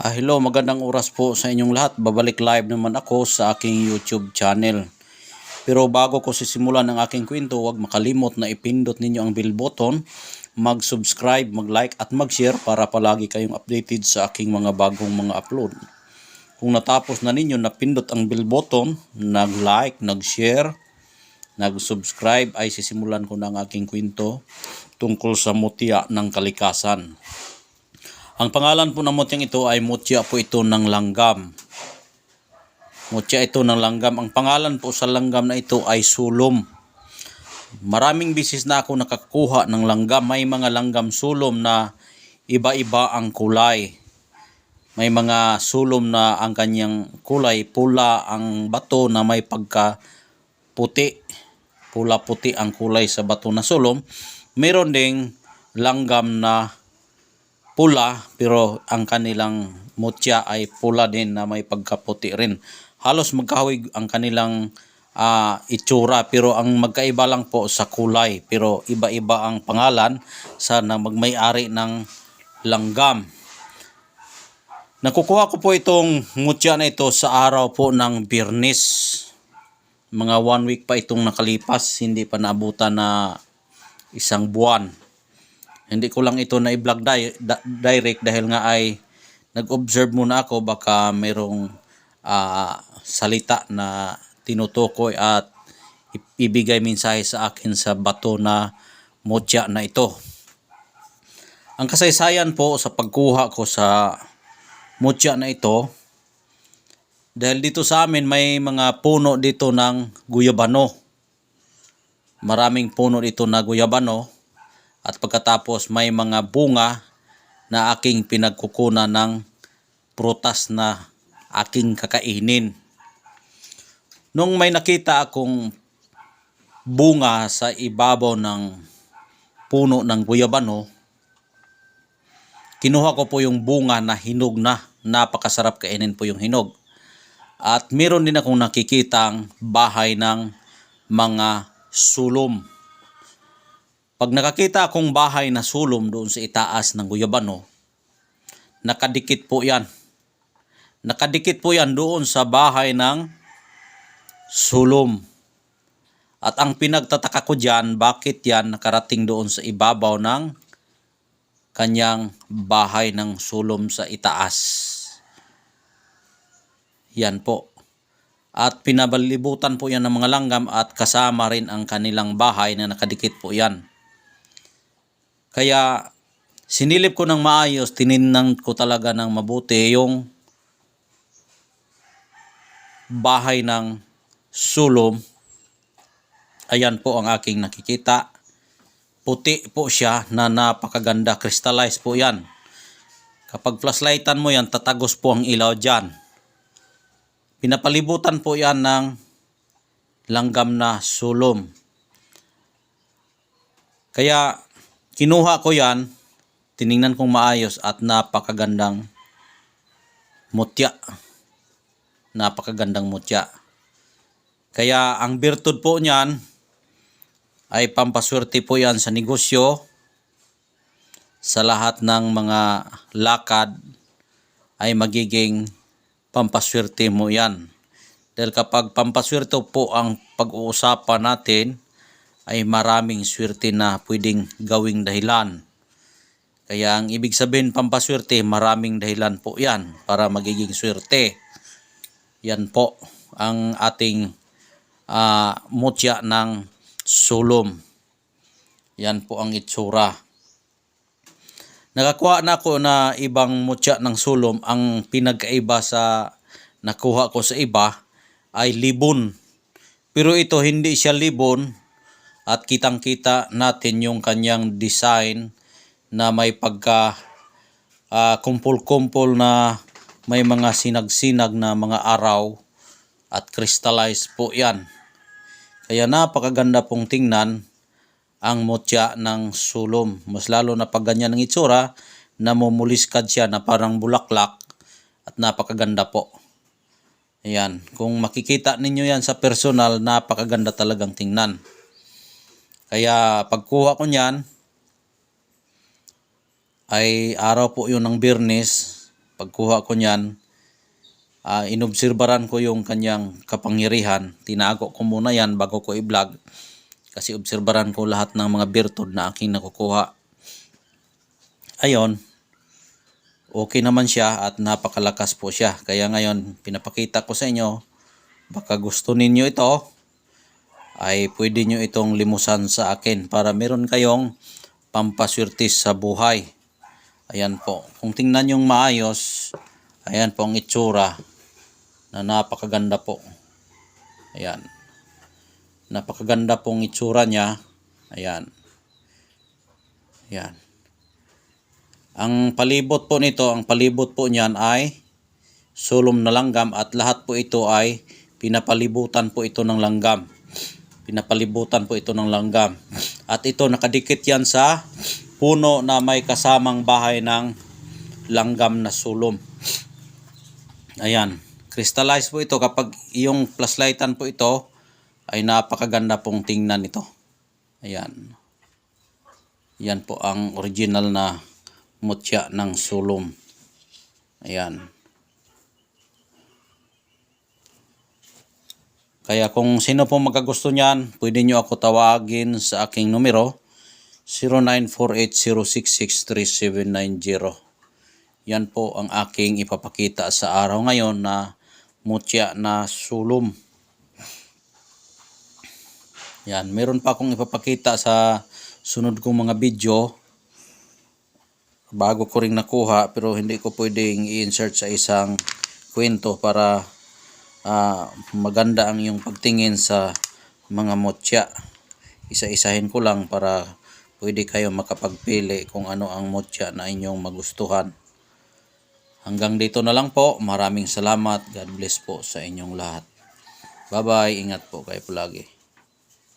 Hello, magandang oras po sa inyong lahat. Babalik live naman ako sa aking YouTube channel. Pero bago ko sisimulan ang aking kwento, huwag makalimot na ipindot ninyo ang bell button, mag-subscribe, mag-like at mag-share para palagi kayong updated sa aking mga bagong mga upload. Kung natapos na ninyo napindot ang bell button, nag-like, nag-share, nag-subscribe, ay sisimulan ko na ang aking kwento tungkol sa mutya ng kalikasan. Ang pangalan po ng mutyang ito ay mutya po ito ng langgam. Mutya ito ng langgam. Ang pangalan po sa langgam na ito ay sulom. Maraming bisis na ako nakakuha ng langgam. May mga langgam sulom na iba-iba ang kulay. May mga sulom na ang kanyang kulay pula ang bato na may pagka puti. Pula-puti ang kulay sa bato na sulom. Meron ding langgam na pula pero ang kanilang mutya ay pula din na may pagkaputi rin. Halos magkahawig ang kanilang itsura pero ang magkaiba lang po sa kulay pero iba-iba ang pangalan sa magmay-ari ng langgam. Nakukuha ko po itong mutya na ito sa araw po ng Biyernes. Mga 1 week pa itong nakalipas, hindi pa naabutan na isang buwan. Hindi ko lang ito na i-vlog direct dahil nga ay nag-observe muna ako baka mayroong salita na tinutukoy at ibigay mensahe sa akin sa bato na mutya na ito. Ang kasaysayan po sa pagkuha ko sa mutya na ito, dahil dito sa amin may mga puno dito ng guyabano. Maraming puno dito na guyabano. At pagkatapos may mga bunga na aking pinagkukunan ng prutas na aking kakainin. Nung may nakita akong bunga sa ibabaw ng puno ng guyabano, kinuha ko po yung bunga na hinog na. Napakasarap kainin po yung hinog. At meron din akong nakikitang bahay ng mga sulom. Pag nakakita akong bahay na sulom doon sa itaas ng guyabano, nakadikit po yan. Nakadikit po yan doon sa bahay ng sulom. At ang pinagtataka ko dyan, bakit yan nakarating doon sa ibabaw ng kanyang bahay ng sulom sa itaas. Yan po. At pinabalibutan po yan ng mga langgam at kasama rin ang kanilang bahay na nakadikit po yan. Kaya sinilip ko ng maayos, tiningnan ko talaga ng mabuti yung bahay ng sulom. Ayan po ang aking nakikita. Puti po siya na napakaganda. Crystallized po yan. Kapag flashlightan mo yan, tatagos po ang ilaw dyan. Pinapalibutan po yan ng langgam na sulom. Kaya kinuha ko yan, tiningnan kong maayos at napakagandang mutya. Napakagandang mutya. Kaya ang birtud po niyan ay pampaswerte po yan sa negosyo, sa lahat ng mga lakad ay magiging pampaswerte mo yan. Dahil kapag pampaswerte po ang pag-uusapan natin, ay maraming swerte na pwedeng gawing dahilan. Kaya ang ibig sabihin pampaswerte, maraming dahilan po yan para magiging swerte. Yan po ang ating mutya ng sulom. Yan po ang itsura. Nakakuha na ako na ibang mutya ng sulom. Ang pinagkaiba sa nakuha ko sa iba ay libon. Pero ito hindi siya libon. At kitang-kita natin yung kanyang design na may pagka kumpul-kumpul na may mga sinag-sinag na mga araw at crystallized po yan. Kaya napakaganda pong tingnan ang mutya ng sulom. Mas lalo na pag ganyan ang itsura, namumuliskad siya na parang bulaklak at napakaganda po. Ayan. Kung makikita ninyo yan sa personal, napakaganda talagang tingnan. Kaya pagkuha ko niyan ay araw po yun ng Biyernes, pagkuha ko niyan, inobserbaran ko yung kanyang kapangyarihan. Tinago ko muna yan bago ko i-vlog kasi obserbaran ko lahat ng mga birtud na aking nakukuha. Ayon, okay naman siya at napakalakas po siya. Kaya ngayon pinapakita ko sa inyo, baka gusto ninyo ito, ay pwede nyo itong limusan sa akin para meron kayong pampaswertis sa buhay. Ayan po, kung tingnan yung maayos, ayan po ang itsura na napakaganda po. Ayan. Napakaganda pong itsura niya. Ayan. Ayan. Ang palibot po nito, ang palibot po niyan ay sulom na langgam at lahat po ito ay pinapalibutan po ito ng langgam. Pinapalibutan po ito ng langgam. At ito nakadikit yan sa puno na may kasamang bahay ng langgam na sulom. Ayan. Crystallize po ito. Kapag yung flashlightan po ito, ay napakaganda pong tingnan ito. Ayan. Yan po ang original na mutya ng sulom. Ayan. Kaya kung sino po magkagusto niyan, pwede nyo ako tawagin sa aking numero 0948066370. Yan po ang aking ipapakita sa araw ngayon na mutya na sulom. Yan, meron pa akong ipapakita sa sunod kong mga video. Bago ko ring nakuha pero hindi ko pwedeng i-insert sa isang kwento para maganda ang iyong pagtingin sa mga mutya. Isa-isahin ko lang para pwede kayo makapagpili kung ano ang mutya na inyong magustuhan. Hanggang dito na lang po. Maraming salamat. God bless po sa inyong lahat. Bye-bye. Ingat po kayo palagi.